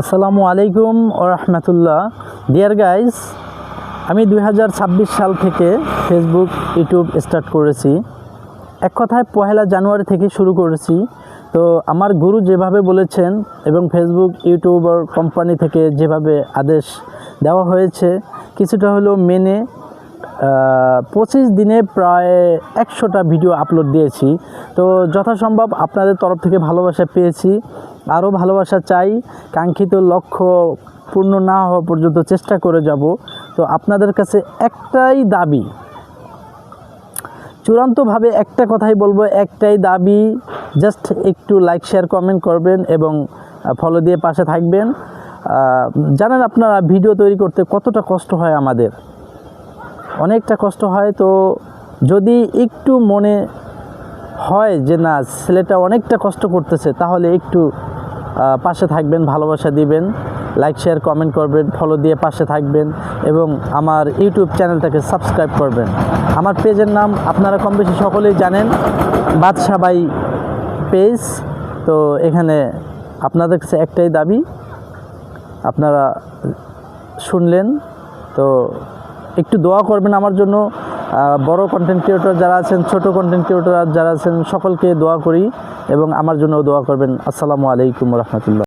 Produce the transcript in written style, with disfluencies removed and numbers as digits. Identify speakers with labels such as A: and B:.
A: আসসালামু আলাইকুম ওয়া রাহমাতুল্লাহ। ডিয়ার গাইজ, আমি 2026 সাল থেকে ফেসবুক ইউটিউব স্টার্ট করেছি। এক কথায় 1 জানুয়ারি থেকে শুরু করেছি। তো আমার গুরু যেভাবে বলেছেন এবং ফেসবুক ইউটিউবার কোম্পানি থেকে যেভাবে আদেশ দেওয়া হয়েছে, কিছুটা হলেও মেনে 25 দিনে প্রায় 100টা ভিডিও আপলোড দিয়েছি। তো যথাসম্ভব আপনাদের তরফ থেকে ভালোবাসা পেয়েছি, আরও ভালোবাসা চাই। কাঙ্ক্ষিত লক্ষ্য পূর্ণ না হওয়া পর্যন্ত চেষ্টা করে যাব। তো আপনাদের কাছে একটাই দাবি, চূড়ান্তভাবে একটা কথাই বলবো, একটাই দাবি, জাস্ট একটু লাইক শেয়ার কমেন্ট করবেন এবং ফলো দিয়ে পাশে থাকবেন। জানেন আপনারা ভিডিও তৈরি করতে কতটা কষ্ট হয়, আমাদের অনেকটা কষ্ট হয়। তো যদি একটু মনে হয় যে না, ছেলেটা অনেকটা কষ্ট করতেছে, তাহলে একটু পাশে থাকবেন, ভালোবাসা দিবেন, লাইক শেয়ার কমেন্ট করবেন, ফলো দিয়ে পাশে থাকবেন এবং আমার ইউটিউব চ্যানেলটাকে সাবস্ক্রাইব করবেন। আমার পেজের নাম আপনারা কম বেশি সকলেই জানেন, বাদশা ভাই পেজ। তো এখানে আপনাদের কাছে একটাই দাবি, আপনারা শুনলেন তো একটু দোয়া করবেন আমার জন্য। বড় কন্টেন্ট ক্রিয়েটর যারা আছেন, ছোট কন্টেন্ট ক্রিয়েটর যারা আছেন, সকলকে দোয়া করি এবং আমার জন্যও দোয়া করবেন। আসসালামু আলাইকুম ওয়া রাহমাতুল্লাহ।